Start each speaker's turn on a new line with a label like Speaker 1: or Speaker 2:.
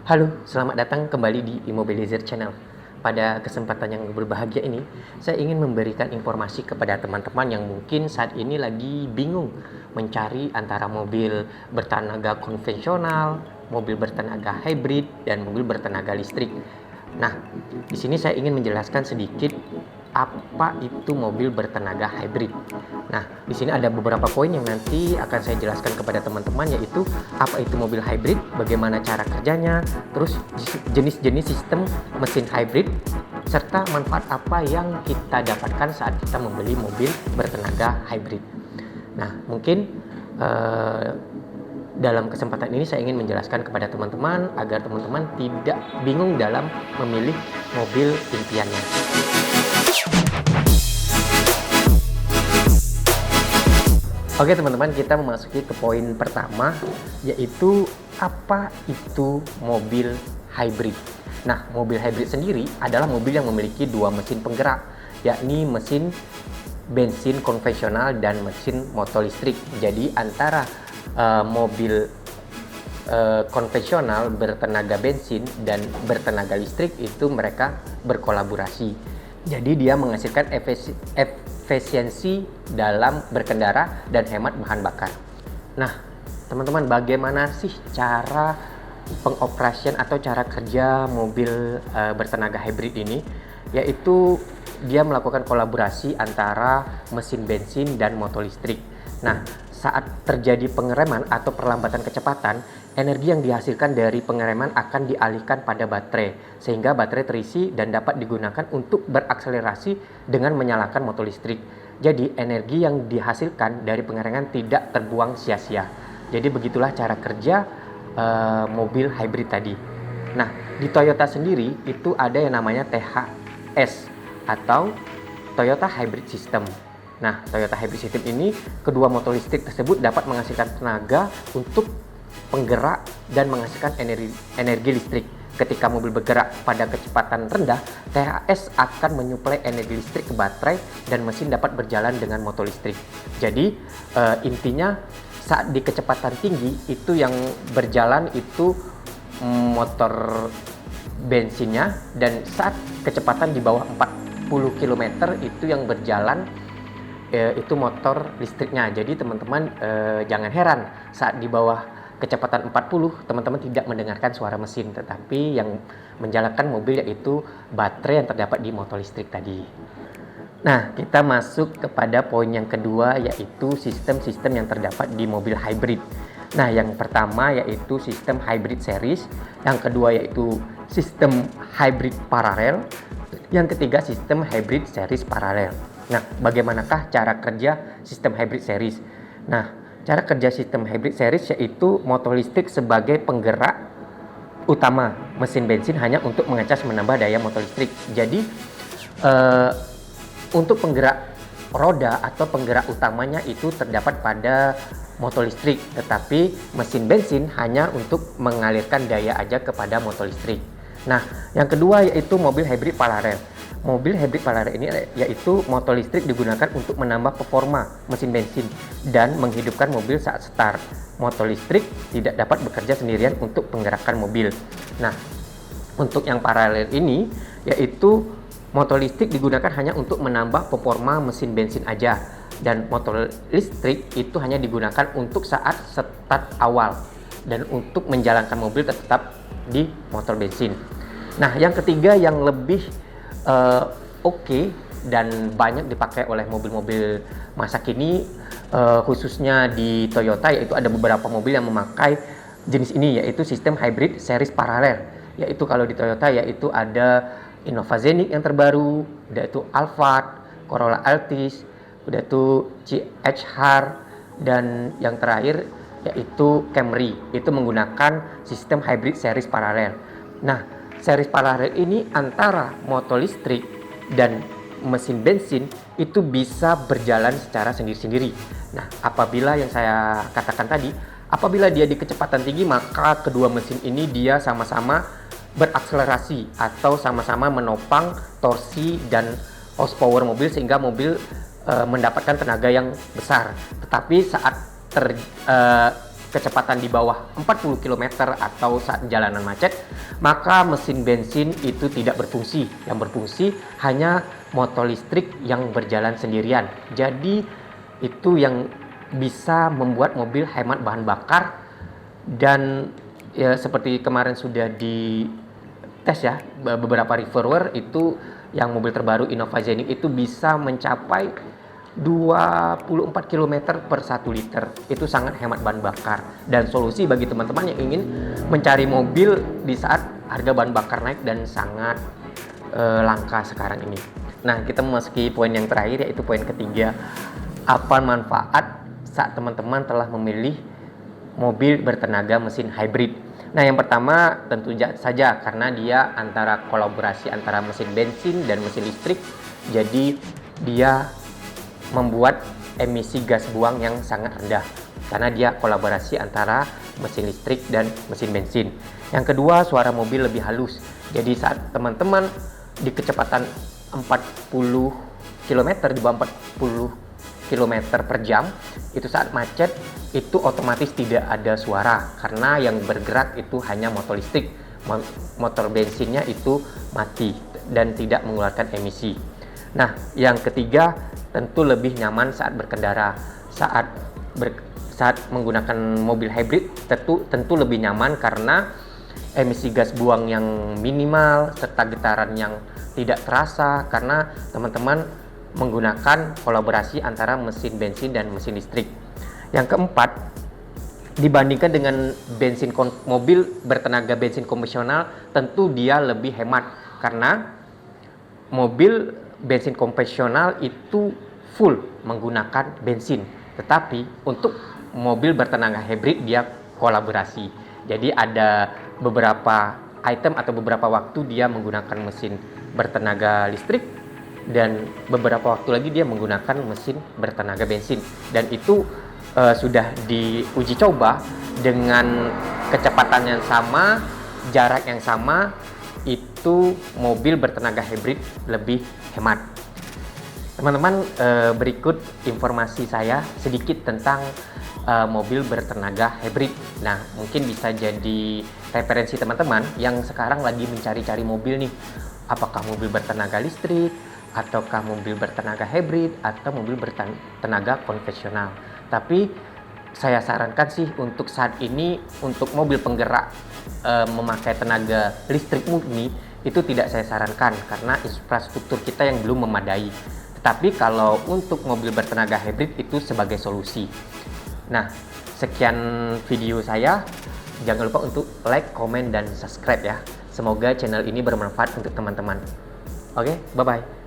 Speaker 1: Halo, selamat datang kembali di Immobilizer Channel. Pada kesempatan yang berbahagia ini, saya ingin memberikan informasi kepada teman-teman yang mungkin saat ini lagi bingung mencari antara mobil bertenaga konvensional, mobil bertenaga hybrid, dan mobil bertenaga listrik. Nah, di sini saya ingin menjelaskan sedikit apa itu mobil bertenaga hybrid. Nah, di sini ada beberapa poin yang nanti akan saya jelaskan kepada teman-teman, yaitu apa itu mobil hybrid, bagaimana cara kerjanya, terus jenis-jenis sistem mesin hybrid, serta manfaat apa yang kita dapatkan saat kita membeli mobil bertenaga hybrid. Nah, mungkin dalam kesempatan ini saya ingin menjelaskan kepada teman-teman agar teman-teman tidak bingung dalam memilih mobil impiannya. Oke teman-teman, kita memasuki ke poin pertama, yaitu apa itu mobil hybrid. Nah, mobil hybrid sendiri adalah mobil yang memiliki dua mesin penggerak, yakni mesin bensin konvensional dan mesin motor listrik. Jadi antara mobil konvensional bertenaga bensin dan bertenaga listrik itu mereka berkolaborasi. Jadi dia menghasilkan efisiensi dalam berkendara dan hemat bahan bakar. Nah, teman-teman, bagaimana sih cara pengoperasian atau cara kerja mobil bertenaga hybrid ini? Yaitu dia melakukan kolaborasi antara mesin bensin dan motor listrik. Nah, saat terjadi pengereman atau perlambatan kecepatan, energi yang dihasilkan dari pengereman akan dialihkan pada baterai, sehingga baterai terisi dan dapat digunakan untuk berakselerasi dengan menyalakan motor listrik. Jadi, energi yang dihasilkan dari pengereman tidak terbuang sia-sia. Jadi, begitulah cara kerja mobil hybrid tadi. Nah, di Toyota sendiri itu ada yang namanya THS atau Toyota Hybrid System. Nah, Toyota Hybrid System ini, kedua motor listrik tersebut dapat menghasilkan tenaga untuk penggerak dan menghasilkan energi listrik. Ketika mobil bergerak pada kecepatan rendah, THS akan menyuplai energi listrik ke baterai dan mesin dapat berjalan dengan motor listrik. Jadi, intinya saat di kecepatan tinggi itu yang berjalan itu motor bensinnya, dan saat kecepatan di bawah 40 km itu yang berjalan itu motor listriknya. Jadi teman-teman jangan heran saat di bawah kecepatan 40 teman-teman tidak mendengarkan suara mesin, tetapi yang menjalankan mobil yaitu baterai yang terdapat di motor listrik tadi. Nah, kita masuk kepada poin yang kedua, yaitu sistem-sistem yang terdapat di mobil hybrid. Nah, yang pertama yaitu sistem hybrid series, yang kedua yaitu sistem hybrid paralel, yang ketiga sistem hybrid series paralel. Nah, bagaimanakah cara kerja sistem hybrid series? Nah, cara kerja sistem hybrid series yaitu motor listrik sebagai penggerak utama, mesin bensin hanya untuk mengecas menambah daya motor listrik. Jadi, untuk penggerak roda atau penggerak utamanya itu terdapat pada motor listrik, tetapi mesin bensin hanya untuk mengalirkan daya aja kepada motor listrik. Nah, yang kedua yaitu mobil hybrid paralel. Mobil hybrid paralel ini yaitu motor listrik digunakan untuk menambah performa mesin bensin dan menghidupkan mobil saat start. Motor listrik tidak dapat bekerja sendirian untuk penggerakan mobil. Nah, untuk yang paralel ini yaitu motor listrik digunakan hanya untuk menambah performa mesin bensin aja, dan motor listrik itu hanya digunakan untuk saat start awal dan untuk menjalankan mobil tetap di motor bensin. Nah, yang ketiga yang lebih oke dan banyak dipakai oleh mobil-mobil masa kini, khususnya di Toyota, yaitu ada beberapa mobil yang memakai jenis ini, yaitu sistem hybrid series paralel. Yaitu kalau di Toyota yaitu ada Innova Zenith yang terbaru, udah itu Alphard, Corolla Altis, udah itu CHR, dan yang terakhir yaitu Camry, itu menggunakan sistem hybrid series paralel. Nah, series paralel ini antara motor listrik dan mesin bensin itu bisa berjalan secara sendiri-sendiri. Nah, apabila yang saya katakan tadi, apabila dia di kecepatan tinggi, maka kedua mesin ini dia sama-sama berakselerasi atau sama-sama menopang torsi dan horsepower mobil sehingga mobil mendapatkan tenaga yang besar. Tetapi saat kecepatan di bawah 40 km atau saat jalanan macet, maka mesin bensin itu tidak berfungsi. Yang berfungsi hanya motor listrik yang berjalan sendirian. Jadi itu yang bisa membuat mobil hemat bahan bakar, dan ya seperti kemarin sudah di tes ya, beberapa reviewer itu yang mobil terbaru Innova Zenith itu bisa mencapai 24 km per 1 liter. Itu sangat hemat bahan bakar, dan solusi bagi teman-teman yang ingin mencari mobil di saat harga bahan bakar naik dan sangat langka sekarang ini. Nah, kita memasuki poin yang terakhir, yaitu poin ketiga. Apa manfaat saat teman-teman telah memilih mobil bertenaga mesin hybrid? Nah, yang pertama tentu saja karena dia antara kolaborasi antara mesin bensin dan mesin listrik, jadi dia membuat emisi gas buang yang sangat rendah karena dia kolaborasi antara mesin listrik dan mesin bensin. Yang kedua, suara mobil lebih halus. Jadi saat teman-teman di kecepatan 40 km, di bawah 40 km per jam, itu saat macet itu otomatis tidak ada suara karena yang bergerak itu hanya motor listrik. Motor bensinnya itu mati dan tidak mengeluarkan emisi. Nah, yang ketiga tentu lebih nyaman saat berkendara. Saat menggunakan mobil hybrid tentu lebih nyaman karena emisi gas buang yang minimal serta getaran yang tidak terasa karena teman-teman menggunakan kolaborasi antara mesin bensin dan mesin listrik. Yang keempat, dibandingkan dengan mobil bertenaga bensin konvensional, tentu dia lebih hemat karena mobil bensin konvensional itu full menggunakan bensin, tetapi untuk mobil bertenaga hybrid dia kolaborasi. Jadi ada beberapa item atau beberapa waktu dia menggunakan mesin bertenaga listrik dan beberapa waktu lagi dia menggunakan mesin bertenaga bensin, dan itu sudah diuji coba dengan kecepatan yang sama, jarak yang sama, itu mobil bertenaga hybrid lebih hemat. Teman-teman, berikut informasi saya sedikit tentang mobil bertenaga hybrid. Nah, mungkin bisa jadi referensi teman-teman yang sekarang lagi mencari-cari mobil nih. Apakah mobil bertenaga listrik, ataukah mobil bertenaga hybrid, atau mobil bertenaga konvensional. Tapi saya sarankan sih untuk saat ini, untuk mobil penggerak memakai tenaga listrik murni itu tidak saya sarankan karena infrastruktur kita yang belum memadai. Tetapi kalau untuk mobil bertenaga hybrid itu sebagai solusi. Nah, sekian video saya. Jangan lupa untuk like, komen, dan subscribe ya. Semoga channel ini bermanfaat untuk teman-teman. Oke, bye-bye.